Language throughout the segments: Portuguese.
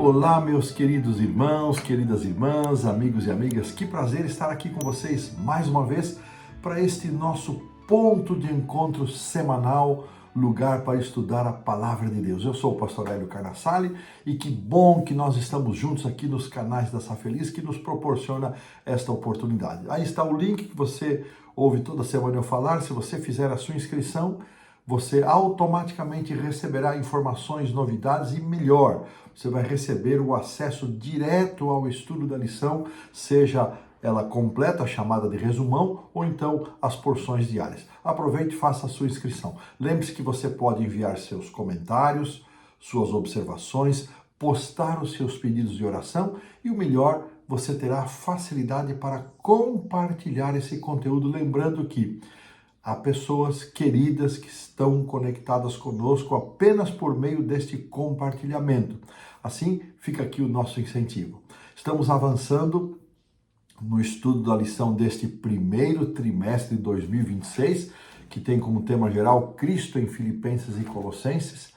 Olá, meus queridos irmãos, queridas irmãs, amigos e amigas, que prazer estar aqui com vocês mais uma vez para este nosso ponto de encontro semanal, lugar para estudar a Palavra de Deus. Eu sou o pastor Hélio Carnassali e que bom que nós estamos juntos aqui nos canais da Sá Feliz que nos proporciona esta oportunidade. Aí está o link que você ouve toda semana eu falar. Se você fizer a sua inscrição, você automaticamente receberá informações, novidades e melhor, você vai receber o acesso direto ao estudo da lição, seja ela completa, chamada de resumão, ou então as porções diárias. Aproveite e faça a sua inscrição. Lembre-se que você pode enviar seus comentários, suas observações, postar os seus pedidos de oração e o melhor, você terá facilidade para compartilhar esse conteúdo, lembrando que há pessoas queridas que estão conectadas conosco apenas por meio deste compartilhamento. Assim, fica aqui o nosso incentivo. Estamos avançando no estudo da lição deste primeiro trimestre de 2026, que tem como tema geral Cristo em Filipenses e Colossenses.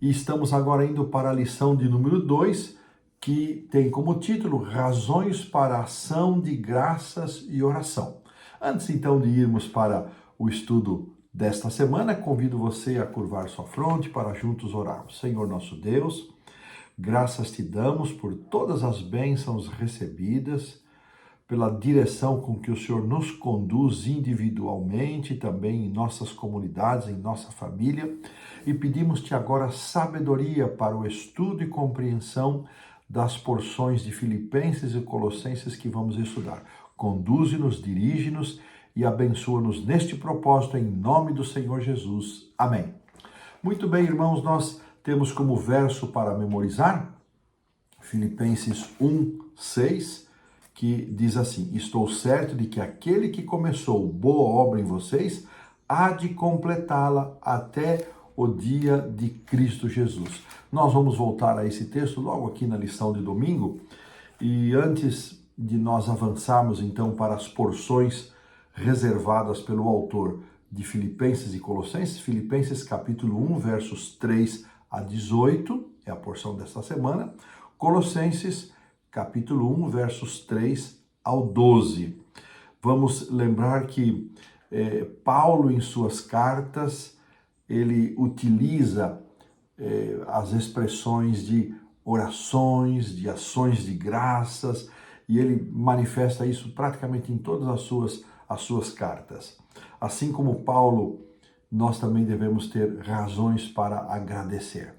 E estamos agora indo para a lição de número 2, que tem como título Razões para a Ação de Graças e Oração. Antes então de irmos para o estudo desta semana, convido você a curvar sua fronte para juntos orarmos. Senhor nosso Deus, graças te damos por todas as bênçãos recebidas, pela direção com que o Senhor nos conduz individualmente, também em nossas comunidades, em nossa família, e pedimos-te agora sabedoria para o estudo e compreensão das porções de Filipenses e Colossenses que vamos estudar. Conduze-nos, dirige-nos e abençoa-nos neste propósito, em nome do Senhor Jesus. Amém. Muito bem, irmãos, nós temos como verso para memorizar Filipenses 1:6, que diz assim: Estou certo de que aquele que começou boa obra em vocês há de completá-la até o dia de Cristo Jesus. Nós vamos voltar a esse texto logo aqui na lição de domingo, e antes de nós avançarmos então para as porções reservadas pelo autor de Filipenses e Colossenses, Filipenses capítulo 1, versos 3 a 18, é a porção desta semana, Colossenses capítulo 1, versos 3 ao 12. Vamos lembrar que Paulo, em suas cartas, ele utiliza as expressões de orações, de ações de graças, e ele manifesta isso praticamente em todas as suas cartas. Assim como Paulo, nós também devemos ter razões para agradecer.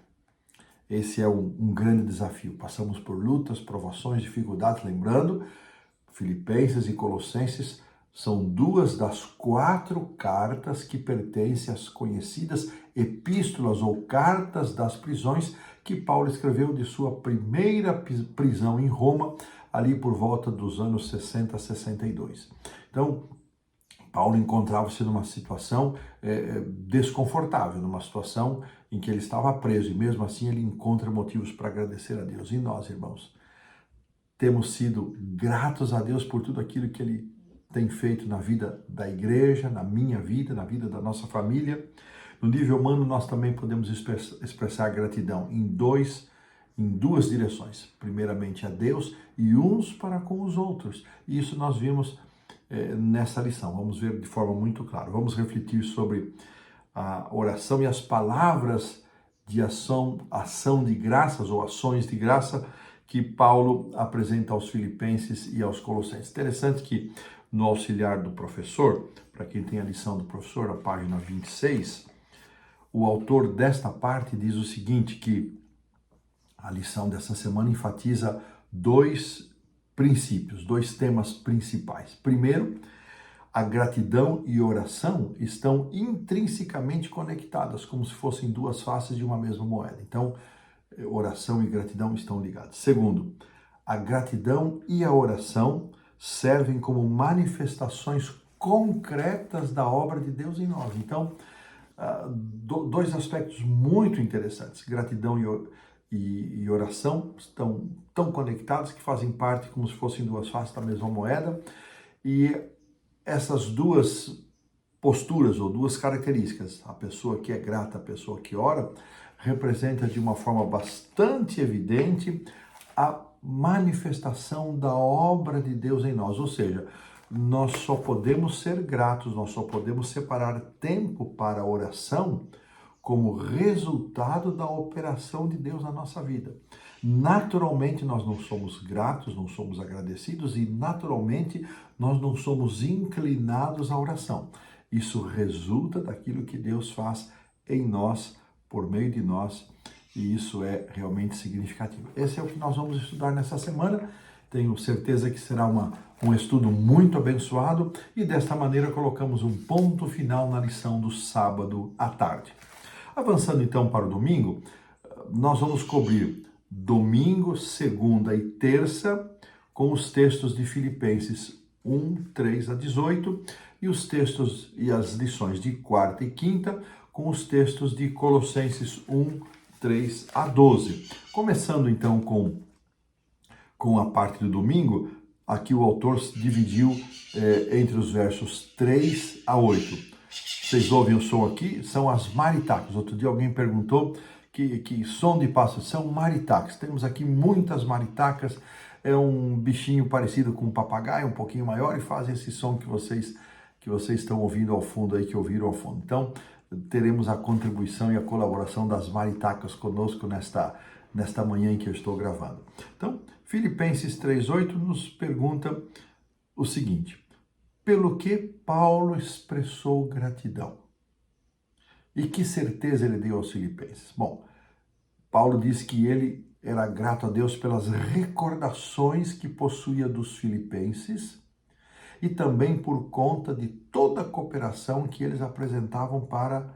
Esse é um grande desafio. Passamos por lutas, provações, dificuldades, lembrando, Filipenses e Colossenses são duas das 4 cartas que pertencem às conhecidas epístolas ou cartas das prisões que Paulo escreveu de sua primeira prisão em Roma, ali por volta dos anos 60 a 62. Então, Paulo encontrava-se numa situação desconfortável, numa situação em que ele estava preso, e mesmo assim ele encontra motivos para agradecer a Deus. E nós, irmãos, temos sido gratos a Deus por tudo aquilo que ele tem feito na vida da igreja, na minha vida, na vida da nossa família. No nível humano, nós também podemos expressar gratidão em duas direções. Primeiramente a Deus e uns para com os outros. E isso nós vimos nessa lição. Vamos ver de forma muito clara. Vamos refletir sobre a oração e as palavras de ação de graças ou ações de graça que Paulo apresenta aos Filipenses e aos Colossenses. Interessante que no auxiliar do professor, para quem tem a lição do professor, na página 26, o autor desta parte diz o seguinte, que a lição dessa semana enfatiza 2 princípios, 2 temas principais. Primeiro, a gratidão e oração estão intrinsecamente conectadas, como se fossem 2 faces de uma mesma moeda. Então, oração e gratidão estão ligados. Segundo, a gratidão e a oração servem como manifestações concretas da obra de Deus em nós. Então, 2 aspectos muito interessantes. Gratidão e oração estão tão conectados que fazem parte como se fossem 2 faces da mesma moeda. E essas 2 posturas ou duas características. A pessoa que é grata, a pessoa que ora, representa de uma forma bastante evidente a manifestação da obra de Deus em nós. Ou seja, nós só podemos ser gratos, nós só podemos separar tempo para a oração como resultado da operação de Deus na nossa vida. Naturalmente nós não somos gratos, não somos agradecidos e naturalmente nós não somos inclinados à oração. Isso resulta daquilo que Deus faz em nós, por meio de nós, e isso é realmente significativo. Esse é o que nós vamos estudar nessa semana. Tenho certeza que será um estudo muito abençoado e desta maneira colocamos um ponto final na lição do sábado à tarde. Avançando então para o domingo, nós vamos cobrir domingo, segunda e terça com os textos de Filipenses 1, 3 a 18 e os textos e as lições de quarta e quinta com os textos de Colossenses 1, 3 a 12. Começando então com a parte do domingo, aqui o autor dividiu entre os versos 3 a 8. Vocês ouvem o som aqui? São as maritacas. Outro dia alguém perguntou que som de pássaro são maritacas. Temos aqui muitas maritacas. É um bichinho parecido com um papagaio, um pouquinho maior, e faz esse som que vocês estão ouvindo ao fundo aí, que ouviram ao fundo. Então, teremos a contribuição e a colaboração das maritacas conosco nesta manhã em que eu estou gravando. Então, Filipenses 3:8 nos pergunta o seguinte: pelo que Paulo expressou gratidão? E que certeza ele deu aos filipenses? Bom, Paulo diz que ele era grato a Deus pelas recordações que possuía dos filipenses e também por conta de toda a cooperação que eles apresentavam para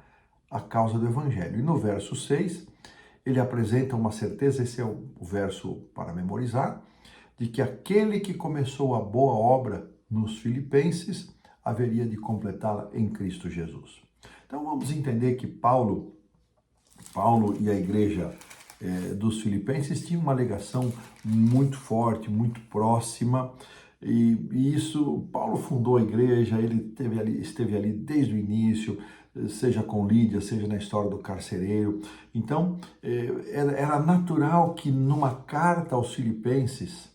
a causa do Evangelho. E no verso 6, ele apresenta uma certeza, esse é o verso para memorizar, de que aquele que começou a boa obra nos filipenses haveria de completá-la em Cristo Jesus. Então vamos entender que Paulo e a igreja dos filipenses tinham uma ligação muito forte, muito próxima, e isso, Paulo fundou a igreja, ele esteve ali desde o início, seja com Lídia, seja na história do carcereiro. Então, era natural que numa carta aos filipenses,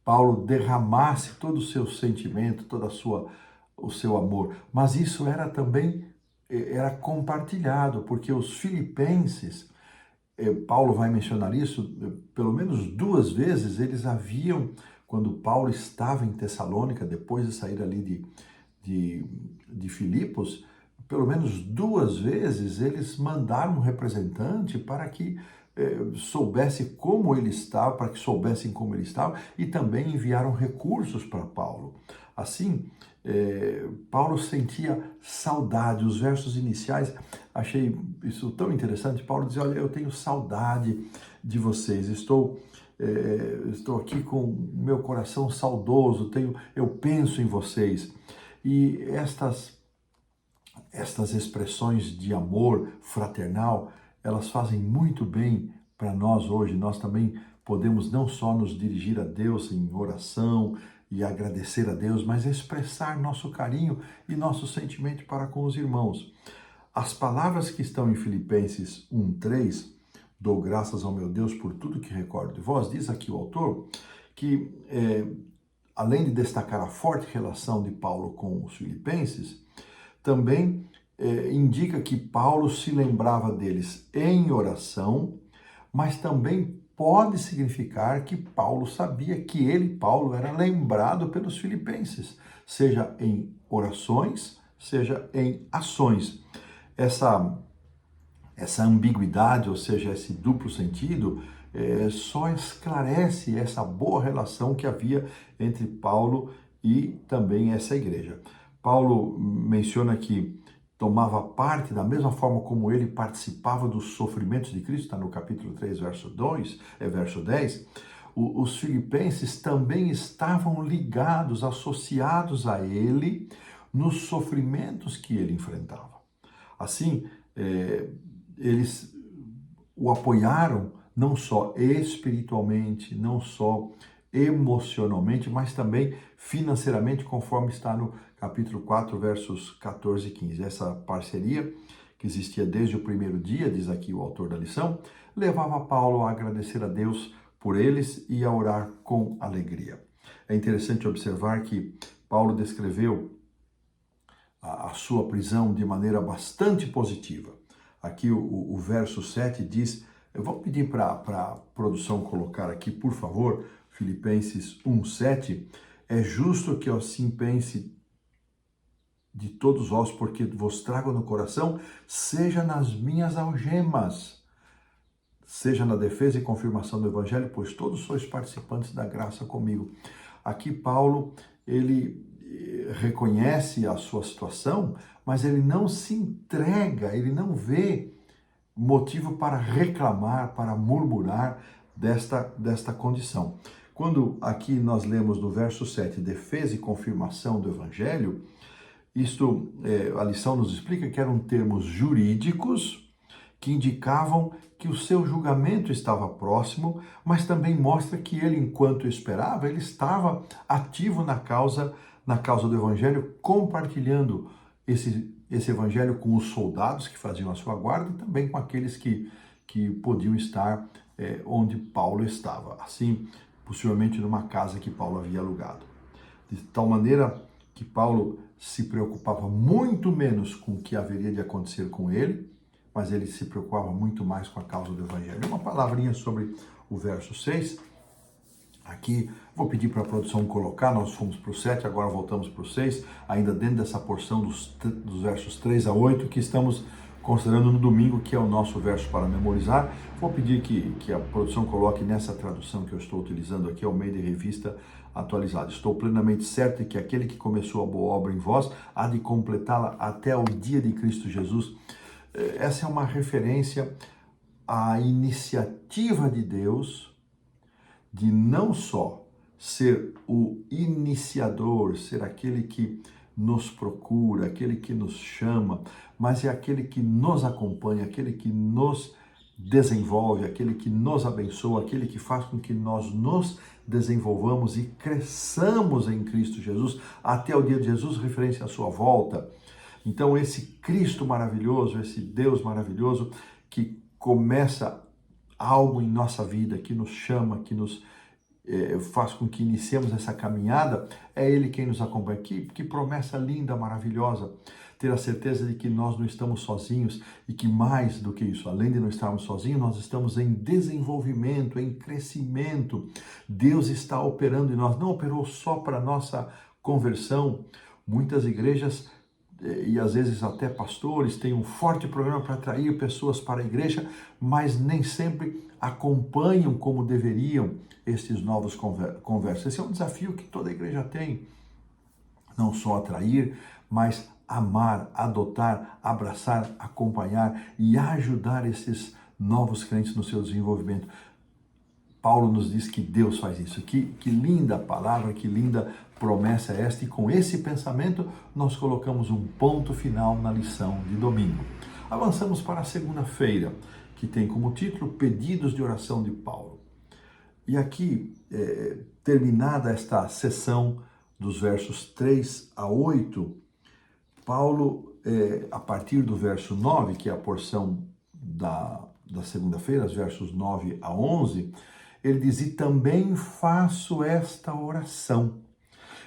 Paulo derramasse todo o seu sentimento, o seu amor. Mas isso era também compartilhado, porque os filipenses, Paulo vai mencionar isso, pelo menos 2 vezes, eles haviam, quando Paulo estava em Tessalônica, depois de sair ali de Filipos, pelo menos 2 vezes eles mandaram um representante para que soubesse como ele estava, para que soubessem como ele estava, e também enviaram recursos para Paulo. Assim, Paulo sentia saudade. Os versos iniciais, achei isso tão interessante. Paulo dizia: olha, eu tenho saudade de vocês, estou aqui com o meu coração saudoso, eu penso em vocês. E estas expressões de amor fraternal, elas fazem muito bem para nós hoje. Nós também podemos não só nos dirigir a Deus em oração e agradecer a Deus, mas expressar nosso carinho e nosso sentimento para com os irmãos. As palavras que estão em Filipenses 1:3, dou graças ao meu Deus por tudo que recordo de vós, diz aqui o autor que, além de destacar a forte relação de Paulo com os filipenses, também indica que Paulo se lembrava deles em oração, mas também pode significar que Paulo sabia que Paulo, era lembrado pelos filipenses, seja em orações, seja em ações. Essa ambiguidade, ou seja, esse duplo sentido, só esclarece essa boa relação que havia entre Paulo e também essa igreja. Paulo menciona que tomava parte da mesma forma como ele participava dos sofrimentos de Cristo, está no capítulo 3, verso 10. Os filipenses também estavam ligados, associados a ele nos sofrimentos que ele enfrentava. Assim, eles o apoiaram não só espiritualmente, não só emocionalmente, mas também financeiramente, conforme está no capítulo 4, versos 14 e 15. Essa parceria, que existia desde o primeiro dia, diz aqui o autor da lição, levava Paulo a agradecer a Deus por eles e a orar com alegria. É interessante observar que Paulo descreveu a sua prisão de maneira bastante positiva. Aqui o verso 7 diz, eu vou pedir para a produção colocar aqui, por favor, Filipenses 1:7, é justo que eu assim pense de todos vós, porque vos trago no coração, seja nas minhas algemas, seja na defesa e confirmação do evangelho, pois todos sois participantes da graça comigo. Aqui Paulo, ele reconhece a sua situação, mas ele não se entrega, ele não vê motivo para reclamar, para murmurar desta condição. Quando aqui nós lemos no verso 7, defesa e confirmação do evangelho, a lição nos explica que eram termos jurídicos que indicavam que o seu julgamento estava próximo, mas também mostra que ele, enquanto esperava, ele estava ativo na causa do evangelho, compartilhando esse evangelho com os soldados que faziam a sua guarda e também com aqueles que podiam estar onde Paulo estava. Assim, possivelmente numa casa que Paulo havia alugado. De tal maneira que Paulo se preocupava muito menos com o que haveria de acontecer com ele, mas ele se preocupava muito mais com a causa do evangelho. Uma palavrinha sobre o verso 6. Aqui, vou pedir para a produção colocar, nós fomos para o 7, agora voltamos para o 6, ainda dentro dessa porção dos versos 3 a 8, que estamos considerando no domingo, que é o nosso verso para memorizar. Vou pedir que a produção coloque nessa tradução que eu estou utilizando aqui, Almeida Revista Atualizada. Estou plenamente certo de que aquele que começou a boa obra em vós há de completá-la até o dia de Cristo Jesus. Essa é uma referência à iniciativa de Deus de não só ser o iniciador, ser aquele que nos procura, aquele que nos chama, mas é aquele que nos acompanha, aquele que nos desenvolve, aquele que nos abençoa, aquele que faz com que nós nos desenvolvamos e cresçamos em Cristo Jesus até o dia de Jesus, referência à sua volta. Então esse Cristo maravilhoso, esse Deus maravilhoso que começa algo em nossa vida, que nos chama, que nos faz com que iniciemos essa caminhada, é Ele quem nos acompanha. Que promessa linda, maravilhosa, ter a certeza de que nós não estamos sozinhos e que mais do que isso, além de não estarmos sozinhos, nós estamos em desenvolvimento, em crescimento. Deus está operando em nós, não operou só para nossa conversão. Muitas igrejas e às vezes até pastores têm um forte programa para atrair pessoas para a igreja, mas nem sempre acompanham como deveriam estes novos conversos. Esse é um desafio que toda igreja tem, não só atrair, mas amar, adotar, abraçar, acompanhar e ajudar esses novos crentes no seu desenvolvimento. Paulo nos diz que Deus faz isso. Que linda palavra, que linda promessa é esta. E com esse pensamento, nós colocamos um ponto final na lição de domingo. Avançamos para a segunda-feira, que tem como título Pedidos de Oração de Paulo. E aqui, terminada esta sessão dos versos 3 a 8, Paulo, a partir do verso 9, que é a porção da segunda-feira, os versos 9 a 11, ele diz, e também faço esta oração.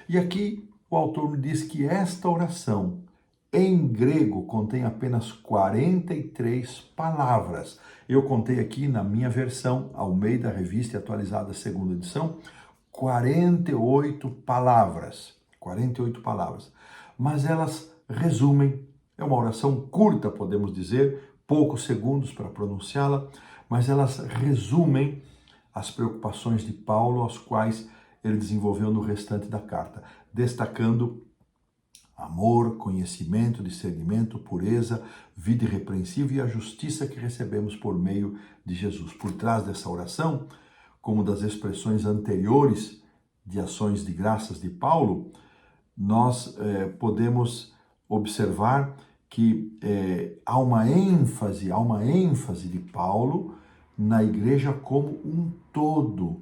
E aqui o autor me diz que esta oração, em grego, contém apenas 43 palavras. Eu contei aqui na minha versão, Almeida Revista Atualizada, segunda edição, 48 palavras. 48 palavras. Mas elas resumem, é uma oração curta, podemos dizer, poucos segundos para pronunciá-la, mas elas resumem as preocupações de Paulo, as quais ele desenvolveu no restante da carta, destacando amor, conhecimento, discernimento, pureza, vida irrepreensível e a justiça que recebemos por meio de Jesus. Por trás dessa oração, como das expressões anteriores de ações de graças de Paulo, nós podemos observar que há uma ênfase de Paulo na igreja como um todo,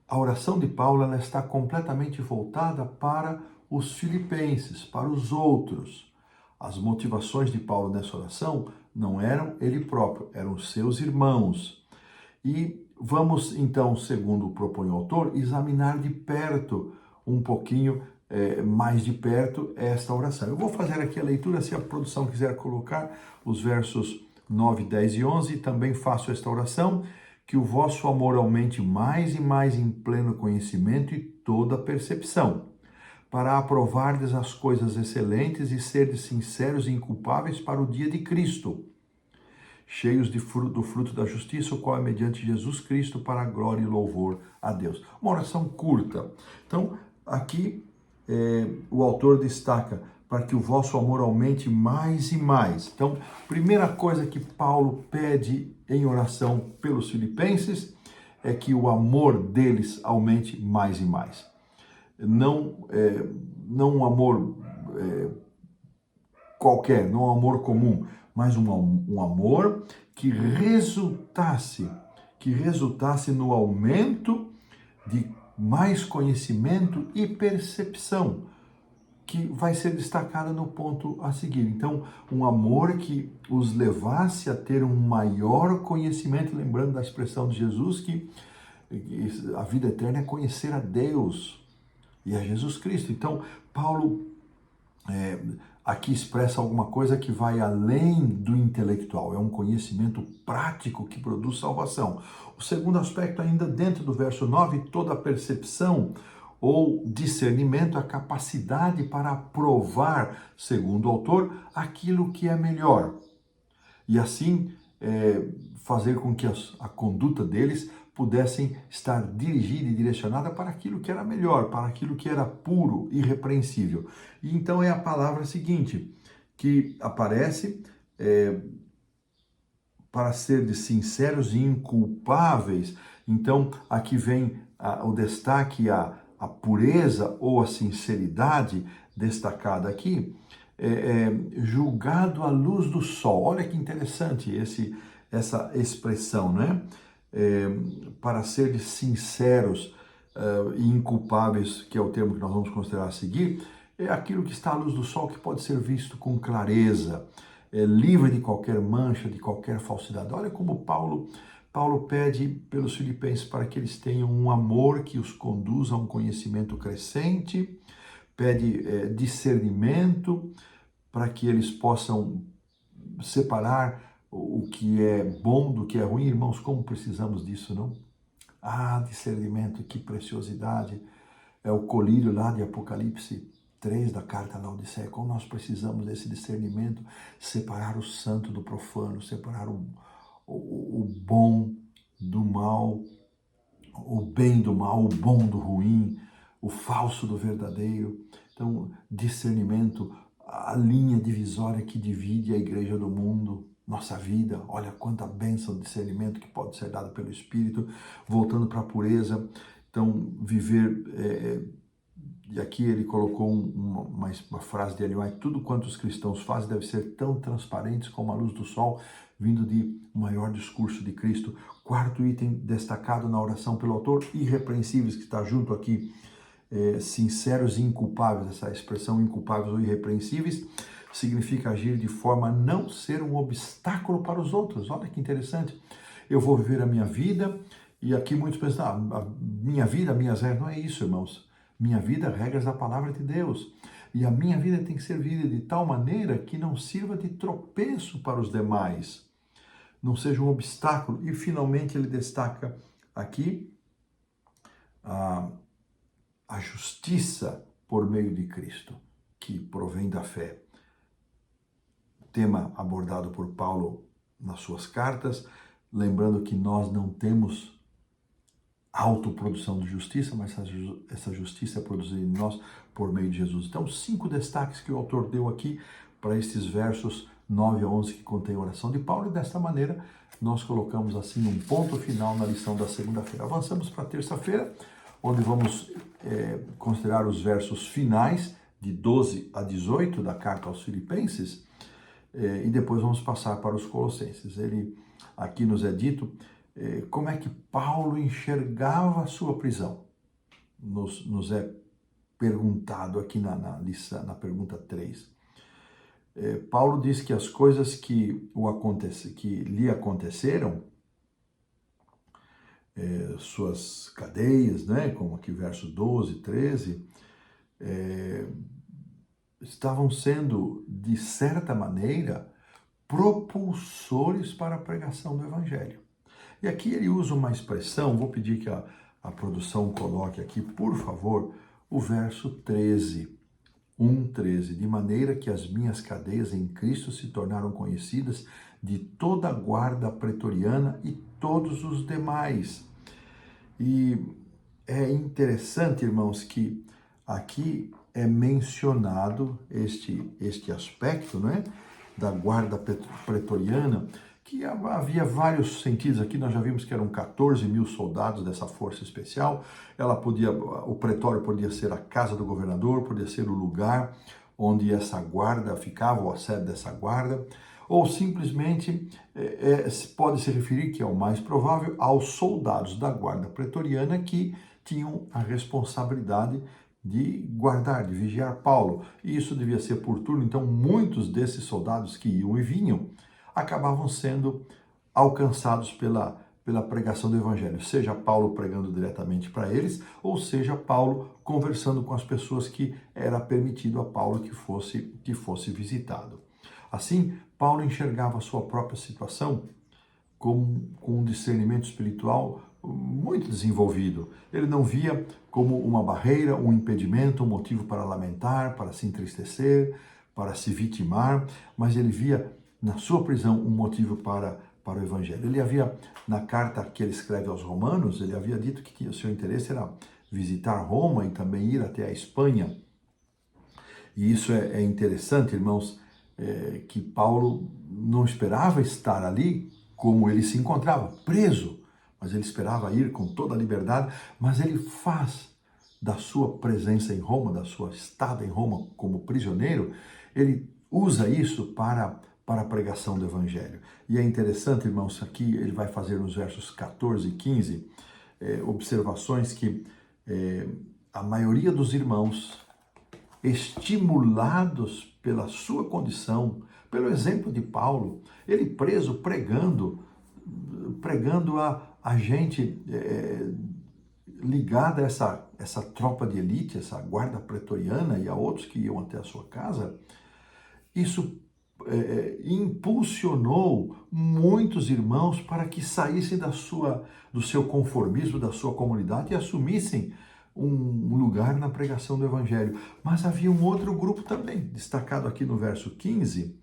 A oração de Paulo ela está completamente voltada para os filipenses, para os outros. As motivações de Paulo nessa oração não eram ele próprio, eram os seus irmãos. E vamos então, segundo propõe o autor, examinar de perto, um pouquinho mais de perto, esta oração. Eu vou fazer aqui a leitura, se a produção quiser colocar os versos 9, 10 e 11, também faço esta oração, que o vosso amor aumente mais e mais em pleno conhecimento e toda percepção, para aprovardes as coisas excelentes e serdes sinceros e inculpáveis para o dia de Cristo, cheios do fruto da justiça, o qual é mediante Jesus Cristo para a glória e louvor a Deus. Uma oração curta. Então, aqui o autor destaca para que o vosso amor aumente mais e mais. Então, primeira coisa que Paulo pede em oração pelos filipenses é que o amor deles aumente mais e mais. Não um amor qualquer, não um amor comum, mas um amor que resultasse no aumento de mais conhecimento e percepção, que vai ser destacada no ponto a seguir. Então, um amor que os levasse a ter um maior conhecimento, lembrando da expressão de Jesus que a vida eterna é conhecer a Deus e a Jesus Cristo. Então, Paulo aqui expressa alguma coisa que vai além do intelectual, é um conhecimento prático que produz salvação. O segundo aspecto, ainda dentro do verso 9, toda a percepção ou discernimento, a capacidade para aprovar, segundo o autor, aquilo que é melhor. E assim fazer com que a conduta deles pudessem estar dirigida e direcionada para aquilo que era melhor, para aquilo que era puro, irrepreensível. E então é a palavra seguinte, que aparece para ser de sinceros e inculpáveis. Então aqui vem o destaque, a pureza ou a sinceridade destacada aqui, julgado à luz do sol. Olha que interessante essa expressão, né? Para ser sinceros e inculpáveis, que é o termo que nós vamos considerar a seguir, é aquilo que está à luz do sol, que pode ser visto com clareza, livre de qualquer mancha, de qualquer falsidade. Olha como Paulo pede pelos filipenses para que eles tenham um amor que os conduza a um conhecimento crescente, pede discernimento para que eles possam separar o que é bom do que é ruim. Irmãos, como precisamos disso, não? Discernimento, que preciosidade. É o colírio lá de Apocalipse 3 da carta à Laodiceia. Como nós precisamos desse discernimento, separar o santo do profano, separar o bom do mal, o bem do mal, o bom do ruim, o falso do verdadeiro. Então, discernimento, a linha divisória que divide a igreja do mundo, nossa vida. Olha quanta bênção de discernimento que pode ser dada pelo Espírito, voltando para a pureza. Então, viver, e aqui ele colocou uma frase de Ellen White: tudo quanto os cristãos fazem deve ser tão transparentes como a luz do sol, vindo de maior discurso de Cristo. Quarto item destacado na oração pelo autor, irrepreensíveis, que está junto aqui, sinceros e inculpáveis. Essa expressão inculpáveis ou irrepreensíveis significa agir de forma a não ser um obstáculo para os outros. Olha que interessante. Eu vou viver a minha vida, e aqui muitos pensam, a minha vida, minhas regras. Não é isso, irmãos. Minha vida, regras da palavra de Deus. E a minha vida tem que ser vivida de tal maneira que não sirva de tropeço para os demais, não seja um obstáculo. E finalmente ele destaca aqui a justiça por meio de Cristo, que provém da fé. Tema abordado por Paulo nas suas cartas, lembrando que nós não temos autoprodução de justiça, mas essa justiça é produzida em nós por meio de Jesus. Então, 5 destaques que o autor deu aqui para estes versos 9 a 11 que contém a oração de Paulo, e desta maneira nós colocamos assim um ponto final na lição da segunda-feira. Avançamos para a terça-feira, onde vamos considerar os versos finais de 12 a 18 da carta aos Filipenses, e depois vamos passar para os Colossenses. Ele aqui nos é dito como é que Paulo enxergava a sua prisão. Nos é perguntado aqui na lição, na pergunta 3. Paulo diz que as coisas que lhe aconteceram, suas cadeias, né, como aqui versos 12, 13, estavam sendo, de certa maneira, propulsores para a pregação do Evangelho. E aqui ele usa uma expressão, vou pedir que a produção coloque aqui, por favor, o verso 13. 1:13, de maneira que as minhas cadeias em Cristo se tornaram conhecidas de toda a guarda pretoriana e todos os demais. E é interessante, irmãos, que aqui é mencionado este aspecto, né, da guarda pretoriana, que havia vários sentidos. Aqui nós já vimos que eram 14 mil soldados dessa força especial. O pretório podia ser a casa do governador, podia ser o lugar onde essa guarda ficava, ou a sede dessa guarda, ou simplesmente pode se referir, que é o mais provável, aos soldados da guarda pretoriana que tinham a responsabilidade de guardar, de vigiar Paulo. E isso devia ser por turno, então muitos desses soldados que iam e vinham acabavam sendo alcançados pela pregação do Evangelho, seja Paulo pregando diretamente para eles, ou seja Paulo conversando com as pessoas que era permitido a Paulo que fosse visitado. Assim, Paulo enxergava a sua própria situação com um discernimento espiritual muito desenvolvido. Ele não via como uma barreira, um impedimento, um motivo para lamentar, para se entristecer, para se vitimar, mas ele via na sua prisão um motivo para o Evangelho. Ele havia, na carta que ele escreve aos Romanos, ele havia dito que o seu interesse era visitar Roma e também ir até a Espanha. E isso é interessante, irmãos, que Paulo não esperava estar ali como ele se encontrava, preso, mas ele esperava ir com toda a liberdade, mas ele faz da sua presença em Roma, da sua estada em Roma como prisioneiro, ele usa isso para a pregação do Evangelho. E é interessante, irmãos, aqui ele vai fazer nos versos 14 e 15, observações que a maioria dos irmãos, estimulados pela sua condição, pelo exemplo de Paulo, ele preso, pregando a gente ligada a essa tropa de elite, essa guarda pretoriana e a outros que iam até a sua casa, isso impulsionou muitos irmãos para que saíssem do seu conformismo, da sua comunidade e assumissem um lugar na pregação do Evangelho. Mas havia um outro grupo também, destacado aqui no verso 15,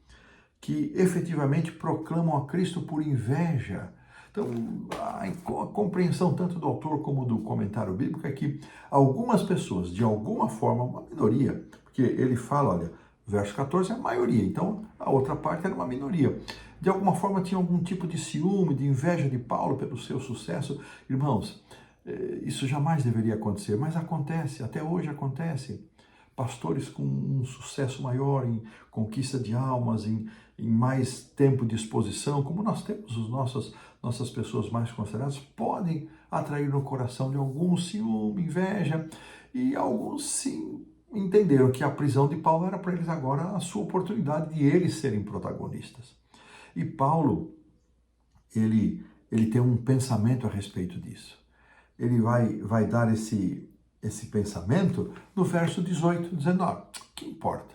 que efetivamente proclamam a Cristo por inveja. Então, a compreensão tanto do autor como do comentário bíblico é que algumas pessoas, de alguma forma, uma minoria, porque ele fala, olha, verso 14 é a maioria, então a outra parte era uma minoria. De alguma forma tinha algum tipo de ciúme, de inveja de Paulo pelo seu sucesso. Irmãos, isso jamais deveria acontecer, mas acontece, até hoje acontece. Pastores com um sucesso maior em conquista de almas, em mais tempo de exposição, como nós temos nossas pessoas mais consideradas, podem atrair no coração de alguns ciúme, inveja, e alguns sim entenderam que a prisão de Paulo era para eles agora a sua oportunidade de eles serem protagonistas. E Paulo, ele tem um pensamento a respeito disso. Ele vai dar esse pensamento no verso 18, dizendo, que importa?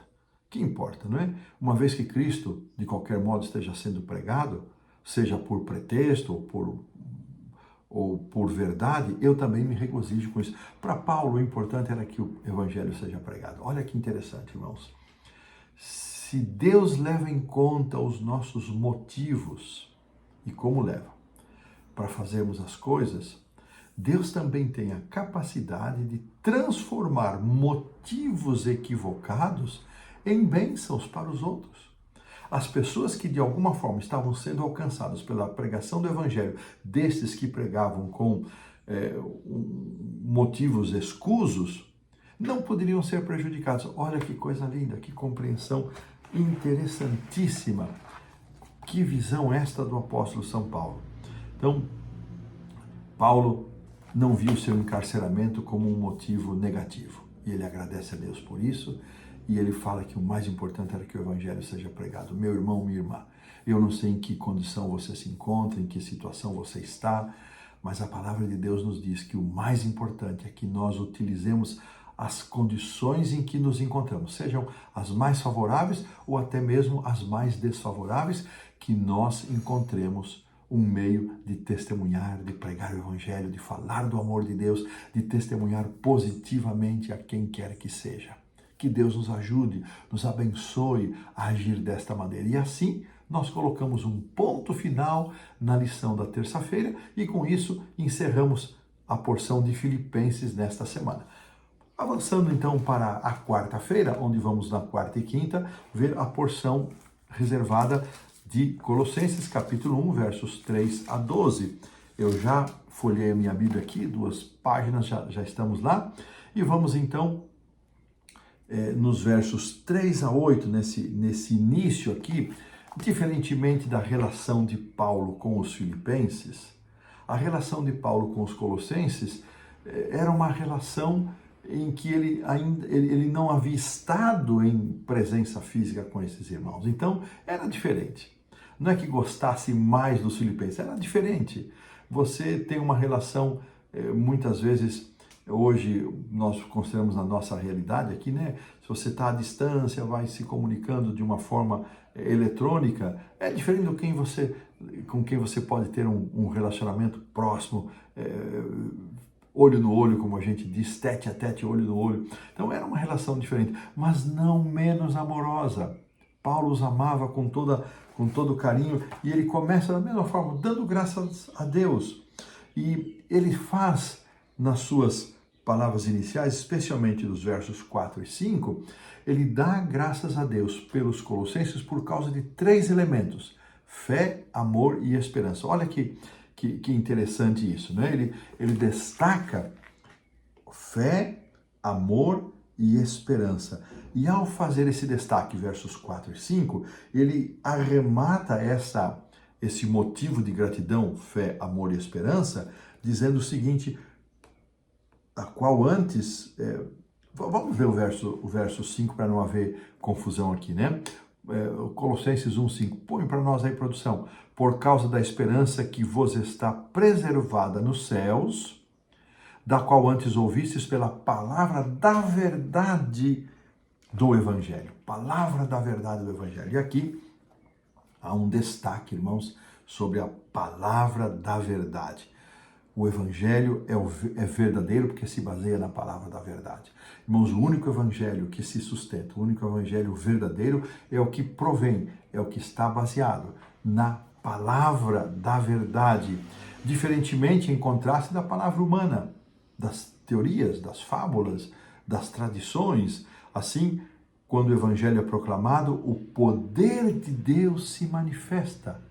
Que importa, não é? Uma vez que Cristo, de qualquer modo, esteja sendo pregado, seja por pretexto ou por verdade, eu também me regozijo com isso. Para Paulo, o importante era que o Evangelho seja pregado. Olha que interessante, irmãos. Se Deus leva em conta os nossos motivos, e como leva, para fazermos as coisas, Deus também tem a capacidade de transformar motivos equivocados em bênçãos para os outros. As pessoas que de alguma forma estavam sendo alcançadas pela pregação do Evangelho, destes que pregavam com motivos escusos, não poderiam ser prejudicados. Olha que coisa linda, que compreensão interessantíssima. Que visão esta do apóstolo São Paulo. Então, Paulo não viu seu encarceramento como um motivo negativo. E ele agradece a Deus por isso, e ele fala que o mais importante era que o evangelho seja pregado. Meu irmão, minha irmã, eu não sei em que condição você se encontra, em que situação você está, mas a palavra de Deus nos diz que o mais importante é que nós utilizemos as condições em que nos encontramos, sejam as mais favoráveis ou até mesmo as mais desfavoráveis, que nós encontremos um meio de testemunhar, de pregar o evangelho, de falar do amor de Deus, de testemunhar positivamente a quem quer que seja. Que Deus nos ajude, nos abençoe a agir desta maneira. E assim, nós colocamos um ponto final na lição da terça-feira e com isso encerramos a porção de Filipenses nesta semana. Avançando então para a quarta-feira, onde vamos na quarta e quinta ver a porção reservada de Colossenses, capítulo 1, versos 3 a 12. Eu já folhei a minha Bíblia aqui, 2 páginas, já estamos lá, e vamos então nos versos 3 a 8, nesse início aqui, diferentemente da relação de Paulo com os filipenses, a relação de Paulo com os colossenses era uma relação em que ele não havia estado em presença física com esses irmãos. Então, era diferente. Não é que gostasse mais dos filipenses, era diferente. Você tem uma relação, muitas vezes, hoje nós consideramos na nossa realidade aqui, né? Se você está à distância, vai se comunicando de uma forma eletrônica, é diferente com quem você pode ter um relacionamento próximo, olho no olho, como a gente diz, tete a tete, olho no olho. Então era uma relação diferente, mas não menos amorosa. Paulo os amava com todo carinho, e ele começa da mesma forma, dando graças a Deus. E ele faz, nas suas palavras iniciais, especialmente nos versos 4 e 5, ele dá graças a Deus pelos colossenses por causa de 3 elementos: fé, amor e esperança. Olha que interessante isso, né? Ele destaca fé, amor e esperança. E ao fazer esse destaque, versos 4 e 5, ele arremata esse motivo de gratidão, fé, amor e esperança, dizendo o seguinte, a qual antes... vamos ver o verso 5 para não haver confusão aqui, né? Colossenses 1:5. Põe para nós aí, produção. Por causa da esperança que vos está preservada nos céus, da qual antes ouvistes pela palavra da verdade do Evangelho. Palavra da verdade do Evangelho. E aqui há um destaque, irmãos, sobre a palavra da verdade. O Evangelho é verdadeiro porque se baseia na palavra da verdade. Irmãos, o único Evangelho que se sustenta, o único Evangelho verdadeiro é o que provém, é o que está baseado na palavra da verdade. Diferentemente, em contraste da palavra humana, das teorias, das fábulas, das tradições. Assim, quando o Evangelho é proclamado, o poder de Deus se manifesta.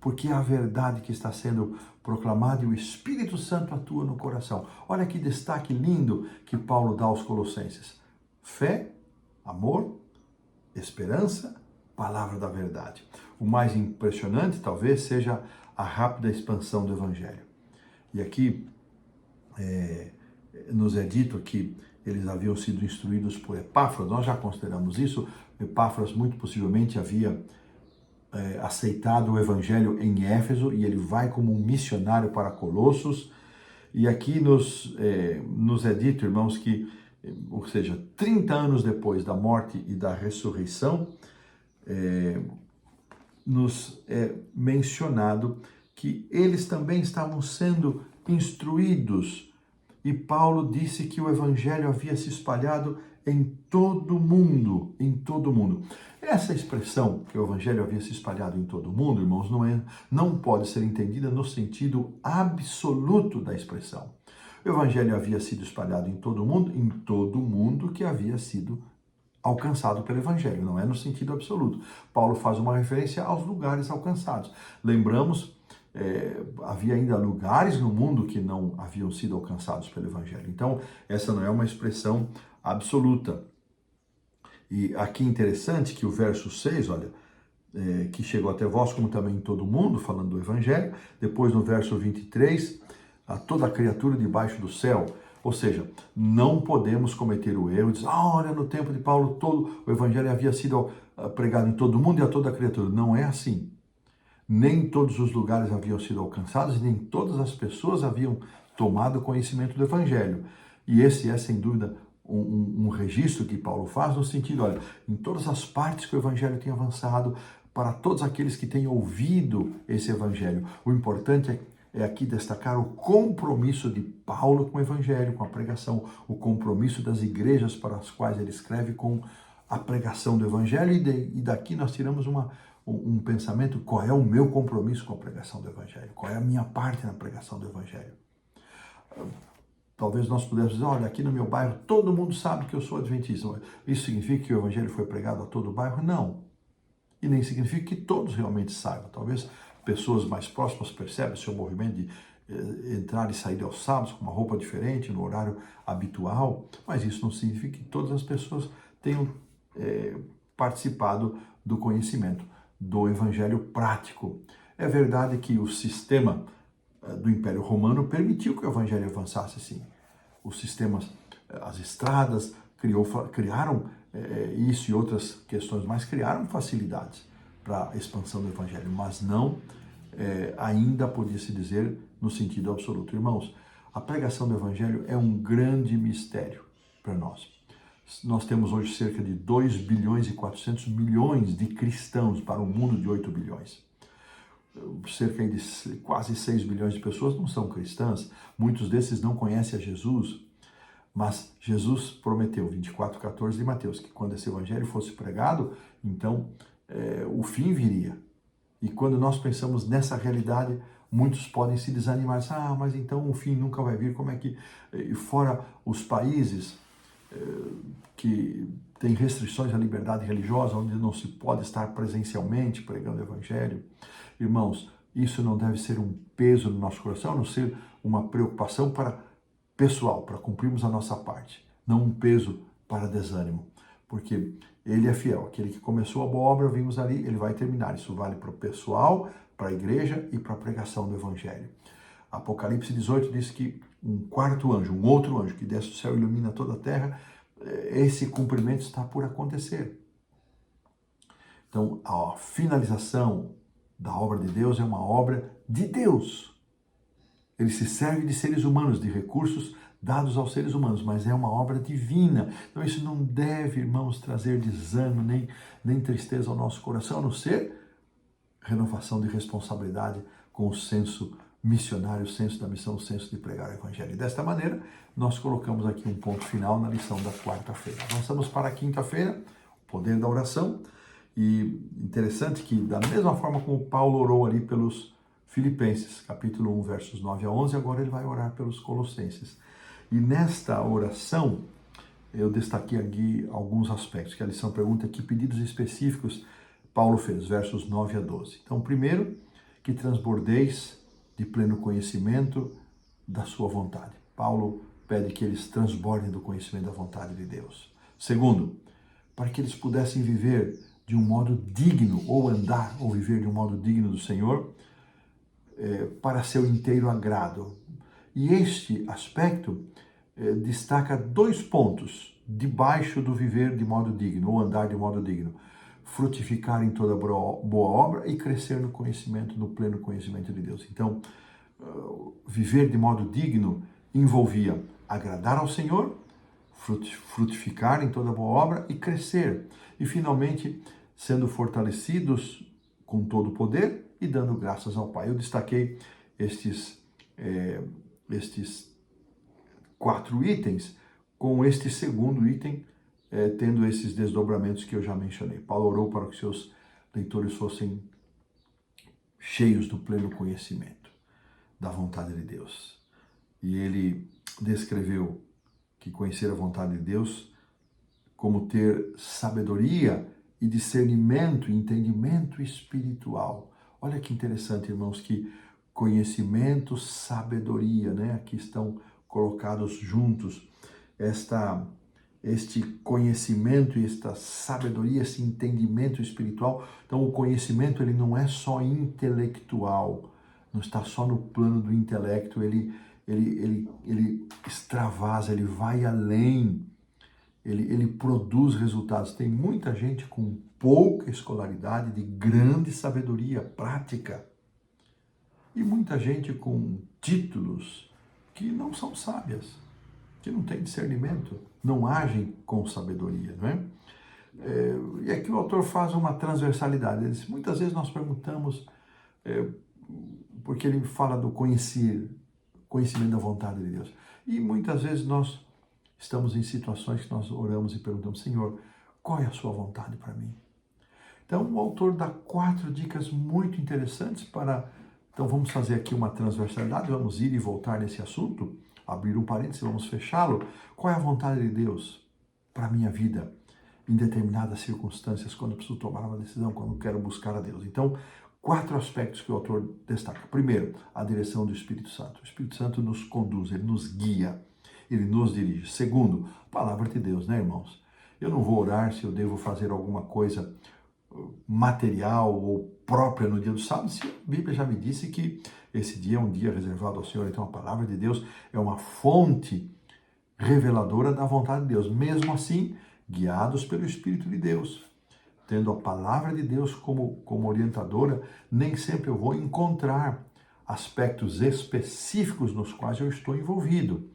Porque é a verdade que está sendo proclamada e o Espírito Santo atua no coração. Olha que destaque lindo que Paulo dá aos colossenses. Fé, amor, esperança, palavra da verdade. O mais impressionante talvez seja a rápida expansão do Evangelho. E aqui nos é dito que eles haviam sido instruídos por Epáfras. Nós já consideramos isso. Epáfras muito possivelmente havia aceitado o Evangelho em Éfeso e ele vai como um missionário para Colossos. E aqui nos é dito, irmãos, que, ou seja, 30 anos depois da morte e da ressurreição, nos é mencionado que eles também estavam sendo instruídos. E Paulo disse que o Evangelho havia se espalhado em todo o mundo, em todo o mundo. Essa expressão, que o Evangelho havia se espalhado em todo o mundo, irmãos, não pode ser entendida no sentido absoluto da expressão. O Evangelho havia sido espalhado em todo o mundo que havia sido alcançado pelo Evangelho, não é no sentido absoluto. Paulo faz uma referência aos lugares alcançados. Lembramos, havia ainda lugares no mundo que não haviam sido alcançados pelo Evangelho. Então, essa não é uma expressão absoluta. E aqui interessante que o verso 6, olha, que chegou até vós como também em todo mundo, falando do Evangelho. Depois no verso 23, a toda criatura debaixo do céu. Ou seja, não podemos cometer o erro de dizer, olha, no tempo de Paulo todo o evangelho havia sido pregado em todo mundo e a toda criatura. Não é assim. Nem todos os lugares haviam sido alcançados e nem todas as pessoas haviam tomado conhecimento do evangelho. E esse é, sem dúvida, um registro que Paulo faz no sentido, olha, em todas as partes que o evangelho tem avançado, para todos aqueles que têm ouvido esse evangelho. O importante é aqui destacar o compromisso de Paulo com o evangelho, com a pregação, o compromisso das igrejas para as quais ele escreve com a pregação do evangelho, e daqui nós tiramos um pensamento: qual é o meu compromisso com a pregação do evangelho? Qual é a minha parte na pregação do evangelho? Talvez nós pudéssemos dizer, olha, aqui no meu bairro todo mundo sabe que eu sou adventista. Isso significa que o evangelho foi pregado a todo o bairro? Não. E nem significa que todos realmente saibam. Talvez pessoas mais próximas percebam o seu movimento de entrar e sair aos sábados com uma roupa diferente, no horário habitual, mas isso não significa que todas as pessoas tenham participado do conhecimento do evangelho prático. É verdade que o sistema do Império Romano permitiu que o evangelho avançasse, sim. Os sistemas, as estradas, criaram isso e outras questões, mas criaram facilidades para a expansão do evangelho, mas não ainda podia se dizer no sentido absoluto. Irmãos, a pregação do evangelho é um grande mistério para nós. Nós temos hoje cerca de 2 bilhões e 400 milhões de cristãos para um mundo de 8 bilhões. Cerca de quase 6 bilhões de pessoas não são cristãs, muitos desses não conhecem a Jesus, mas Jesus prometeu, 24:14 de Mateus, que quando esse evangelho fosse pregado, então o fim viria. E quando nós pensamos nessa realidade, muitos podem se desanimar, mas então o fim nunca vai vir, como é que, fora os países que têm restrições à liberdade religiosa, onde não se pode estar presencialmente pregando o evangelho. Irmãos, isso não deve ser um peso no nosso coração, a não ser uma preocupação pessoal, para cumprirmos a nossa parte, não um peso para desânimo, porque ele é fiel. Aquele que começou a boa obra, vimos ali, ele vai terminar. Isso vale para o pessoal, para a igreja e para a pregação do evangelho. Apocalipse 18 diz que um quarto anjo, um outro anjo que desce do céu e ilumina toda a terra, esse cumprimento está por acontecer. Então, a finalização da obra de Deus é uma obra de Deus. Ele se serve de seres humanos, de recursos dados aos seres humanos, mas é uma obra divina. Então isso não deve, irmãos, trazer desânimo, nem tristeza ao nosso coração, a não ser renovação de responsabilidade com o senso missionário, o senso da missão, o senso de pregar o evangelho. E desta maneira, nós colocamos aqui um ponto final na lição da quarta-feira. Avançamos para a quinta-feira, o poder da oração. E interessante que, da mesma forma como Paulo orou ali pelos Filipenses, capítulo 1, versos 9 a 11, agora ele vai orar pelos Colossenses. E nesta oração, eu destaquei aqui alguns aspectos, que a lição pergunta que pedidos específicos Paulo fez, versos 9 a 12. Então, primeiro, que transbordeis de pleno conhecimento da sua vontade. Paulo pede que eles transbordem do conhecimento da vontade de Deus. Segundo, para que eles pudessem viver de um modo digno, ou andar, ou viver de um modo digno do Senhor, para seu inteiro agrado. E este aspecto destaca 2 pontos debaixo do viver de modo digno, ou andar de modo digno. Frutificar em toda boa obra e crescer no conhecimento, no pleno conhecimento de Deus. Então, viver de modo digno envolvia agradar ao Senhor, frutificar em toda boa obra e crescer. E, finalmente, sendo fortalecidos com todo o poder e dando graças ao Pai. Eu destaquei estes 4 itens, com este segundo item tendo esses desdobramentos que eu já mencionei. Paulo orou para que seus leitores fossem cheios do pleno conhecimento da vontade de Deus. E ele descreveu que conhecer a vontade de Deus como ter sabedoria e discernimento, entendimento espiritual. Olha que interessante, irmãos, que conhecimento, sabedoria, né? Aqui estão colocados juntos este conhecimento e esta sabedoria, esse entendimento espiritual. Então, o conhecimento, ele não é só intelectual, não está só no plano do intelecto, ele ele extravasa, ele vai além, ele produz resultados. Tem muita gente com pouca escolaridade, de grande sabedoria prática, e muita gente com títulos que não são sábias, que não têm discernimento, não agem com sabedoria, não é? E aqui o autor faz uma transversalidade. Ele diz, muitas vezes nós perguntamos, porque ele fala do conhecimento da vontade de Deus. E muitas vezes nós estamos em situações que nós oramos e perguntamos, Senhor, qual é a sua vontade para mim? Então o autor dá 4 dicas muito interessantes para... Então vamos fazer aqui uma transversalidade, vamos ir e voltar nesse assunto, abrir um parênteses, vamos fechá-lo. Qual é a vontade de Deus para a minha vida? Em determinadas circunstâncias, quando eu preciso tomar uma decisão, quando eu quero buscar a Deus. Então, 4 aspectos que o autor destaca. Primeiro, a direção do Espírito Santo. O Espírito Santo nos conduz, ele nos guia, ele nos dirige. Segundo, a palavra de Deus, né, irmãos? Eu não vou orar se eu devo fazer alguma coisa material ou própria no dia do sábado, se a Bíblia já me disse que esse dia é um dia reservado ao Senhor. Então, a palavra de Deus é uma fonte reveladora da vontade de Deus. Mesmo assim, guiados pelo Espírito de Deus, tendo a palavra de Deus como orientadora, nem sempre eu vou encontrar aspectos específicos nos quais eu estou envolvido.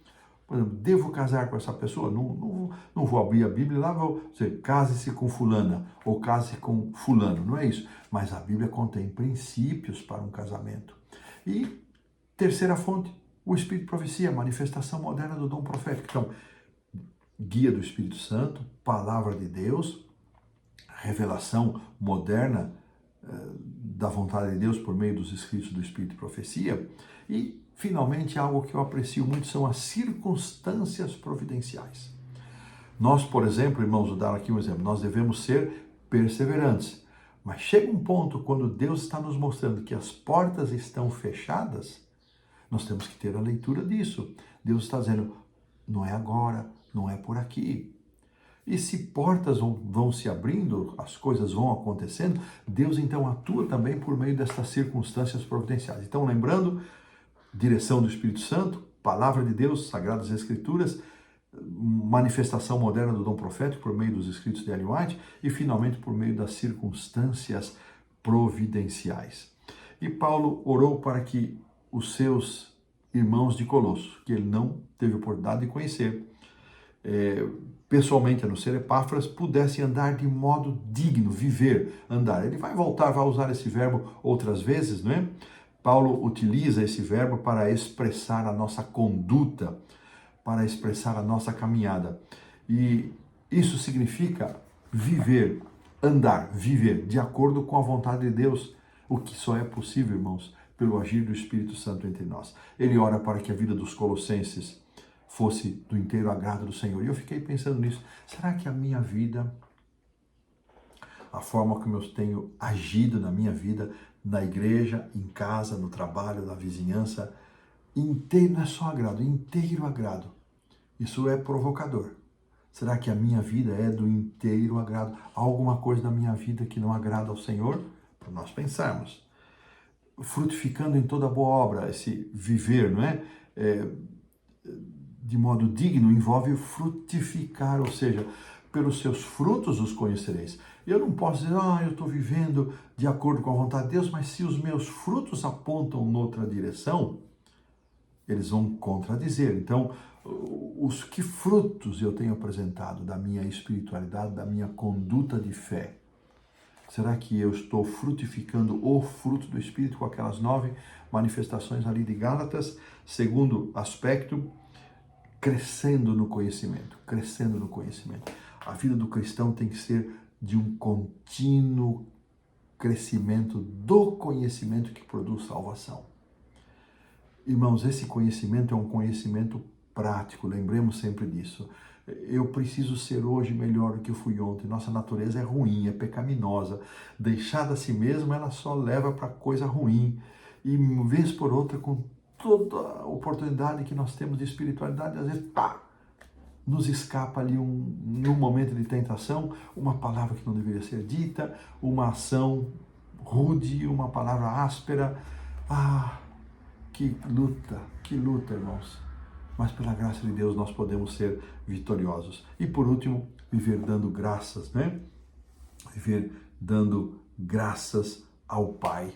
Por exemplo, devo casar com essa pessoa? Não vou abrir a Bíblia e lá vou dizer, case-se com fulana ou case com fulano, não é isso. Mas a Bíblia contém princípios para um casamento. E terceira fonte, o Espírito de Profecia, a manifestação moderna do dom profético. Então, guia do Espírito Santo, palavra de Deus, revelação moderna da vontade de Deus por meio dos escritos do Espírito de Profecia. E, finalmente, algo que eu aprecio muito são as circunstâncias providenciais. Nós, por exemplo, irmãos, vou dar aqui um exemplo, nós devemos ser perseverantes. Mas chega um ponto quando Deus está nos mostrando que as portas estão fechadas, nós temos que ter a leitura disso. Deus está dizendo, não é agora, não é por aqui. E se portas vão se abrindo, as coisas vão acontecendo, Deus então atua também por meio destas circunstâncias providenciais. Então, lembrando, direção do Espírito Santo, palavra de Deus, Sagradas Escrituras, manifestação moderna do dom profético por meio dos escritos de Ellen White e, finalmente, por meio das circunstâncias providenciais. E Paulo orou para que os seus irmãos de Colosso, que ele não teve oportunidade de conhecer, pessoalmente, a não ser Epáfras, pudessem andar de modo digno, viver, andar. Ele vai voltar, vai usar esse verbo outras vezes, não é? Paulo utiliza esse verbo para expressar a nossa conduta, para expressar a nossa caminhada. E isso significa viver, andar, viver de acordo com a vontade de Deus, o que só é possível, irmãos, pelo agir do Espírito Santo entre nós. Ele ora para que a vida dos colossenses fosse do inteiro agrado do Senhor. E eu fiquei pensando nisso. Será que a minha vida, a forma como eu tenho agido na minha vida, na igreja, em casa, no trabalho, na vizinhança, inteiro, não é só agrado, inteiro agrado. Isso é provocador. Será que a minha vida é do inteiro agrado? Há alguma coisa na minha vida que não agrada ao Senhor? Para nós pensarmos. Frutificando em toda boa obra, esse viver, não é? De modo digno, envolve frutificar, ou seja, pelos seus frutos os conhecereis. Eu não posso dizer, eu estou vivendo de acordo com a vontade de Deus, mas se os meus frutos apontam noutra direção, eles vão contradizer. Então, que frutos eu tenho apresentado da minha espiritualidade, da minha conduta de fé? Será que eu estou frutificando o fruto do Espírito com aquelas 9 manifestações ali de Gálatas? Segundo aspecto, crescendo no conhecimento, crescendo no conhecimento. A vida do cristão tem que ser de um contínuo crescimento do conhecimento que produz salvação. Irmãos, esse conhecimento é um conhecimento prático, lembremos sempre disso. Eu preciso ser hoje melhor do que eu fui ontem. Nossa natureza é ruim, é pecaminosa. Deixada a si mesma, ela só leva para coisa ruim. E, vez por outra, com toda a oportunidade que nós temos de espiritualidade, às vezes, nos escapa ali num momento de tentação, uma palavra que não deveria ser dita, uma ação rude, uma palavra áspera. que luta, irmãos. Mas pela graça de Deus nós podemos ser vitoriosos. E por último, viver dando graças, né? Viver dando graças ao Pai.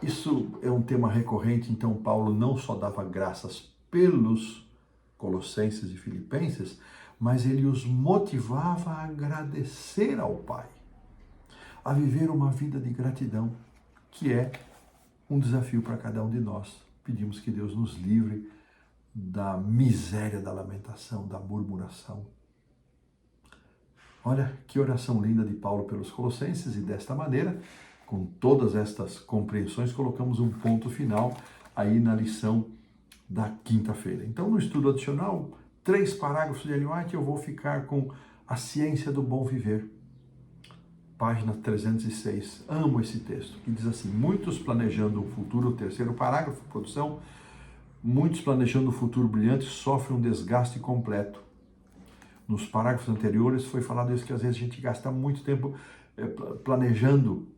Isso é um tema recorrente, então Paulo não só dava graças pelos Colossenses e Filipenses, mas ele os motivava a agradecer ao Pai, a viver uma vida de gratidão, que é um desafio para cada um de nós. Pedimos que Deus nos livre da miséria da lamentação, da murmuração. Olha que oração linda de Paulo pelos Colossenses, e desta maneira, com todas estas compreensões, colocamos um ponto final aí na lição da quinta-feira. Então, no estudo adicional, 3 parágrafos de Ellen White, eu vou ficar com a ciência do bom viver. Página 306. Amo esse texto, que diz assim: muitos planejando um futuro, o terceiro parágrafo, produção, muitos planejando um futuro brilhante sofrem um desgaste completo. Nos parágrafos anteriores foi falado isso, que às vezes a gente gasta muito tempo planejando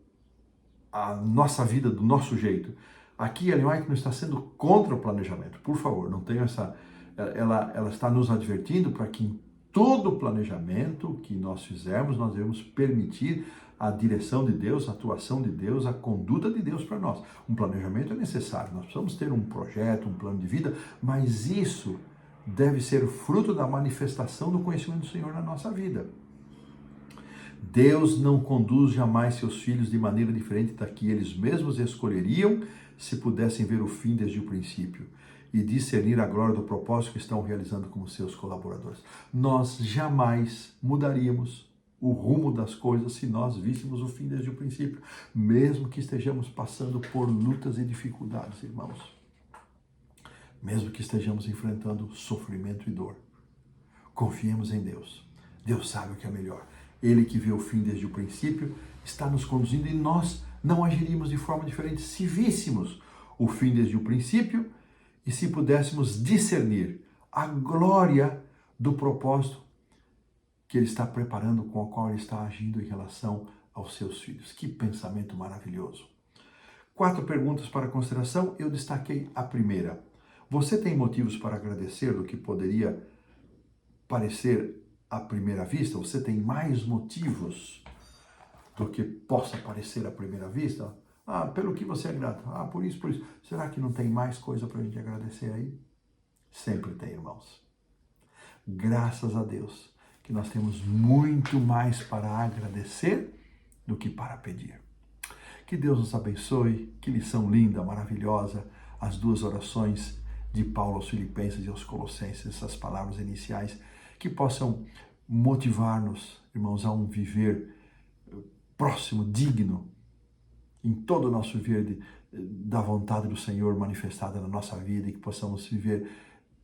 a nossa vida do nosso jeito. Aqui Ellen White não está sendo contra o planejamento, por favor, não tenha essa... Ela está nos advertindo para que em todo o planejamento que nós fizermos, nós devemos permitir a direção de Deus, a atuação de Deus, a conduta de Deus para nós. Um planejamento é necessário, nós precisamos ter um projeto, um plano de vida, mas isso deve ser fruto da manifestação do conhecimento do Senhor na nossa vida. Deus não conduz jamais seus filhos de maneira diferente da que eles mesmos escolheriam se pudessem ver o fim desde o princípio e discernir a glória do propósito que estão realizando como seus colaboradores. Nós jamais mudaríamos o rumo das coisas se nós víssemos o fim desde o princípio, mesmo que estejamos passando por lutas e dificuldades, irmãos. Mesmo que estejamos enfrentando sofrimento e dor. Confiemos em Deus. Deus sabe o que é melhor. Ele que vê o fim desde o princípio está nos conduzindo, e nós não agiríamos de forma diferente se víssemos o fim desde o princípio e se pudéssemos discernir a glória do propósito que Ele está preparando, com o qual Ele está agindo em relação aos seus filhos. Que pensamento maravilhoso! 4 perguntas para consideração. Eu destaquei a primeira. Você tem motivos para agradecer do que poderia parecer à primeira vista? Você tem mais motivos do que possa parecer à primeira vista? Pelo que você é grato. Por isso. Será que não tem mais coisa para a gente agradecer aí? Sempre tem, irmãos. Graças a Deus que nós temos muito mais para agradecer do que para pedir. Que Deus nos abençoe. Que lição linda, maravilhosa. As 2 orações de Paulo aos Filipenses e aos Colossenses, essas palavras iniciais, que possam motivar-nos, irmãos, a um viver próximo, digno, em todo o nosso viver da vontade do Senhor manifestada na nossa vida, e que possamos viver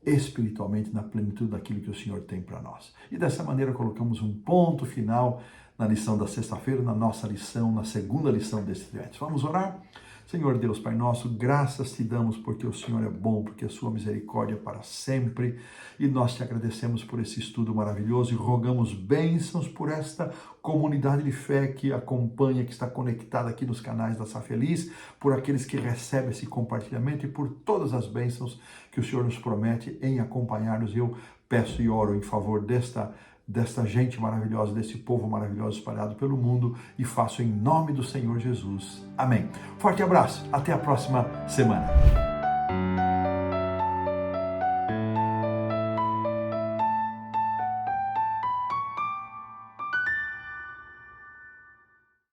espiritualmente na plenitude daquilo que o Senhor tem para nós. E dessa maneira colocamos um ponto final na lição da sexta-feira, na nossa lição, na segunda lição deste trimestre. Vamos orar? Senhor Deus, Pai nosso, graças te damos porque o Senhor é bom, porque a sua misericórdia é para sempre, e nós te agradecemos por esse estudo maravilhoso e rogamos bênçãos por esta comunidade de fé que acompanha, que está conectada aqui nos canais da Sá Feliz, por aqueles que recebem esse compartilhamento e por todas as bênçãos que o Senhor nos promete em acompanhar-nos. Eu peço e oro em favor desta gente maravilhosa, desse povo maravilhoso espalhado pelo mundo, e faço em nome do Senhor Jesus. Amém. Forte abraço, até a próxima semana.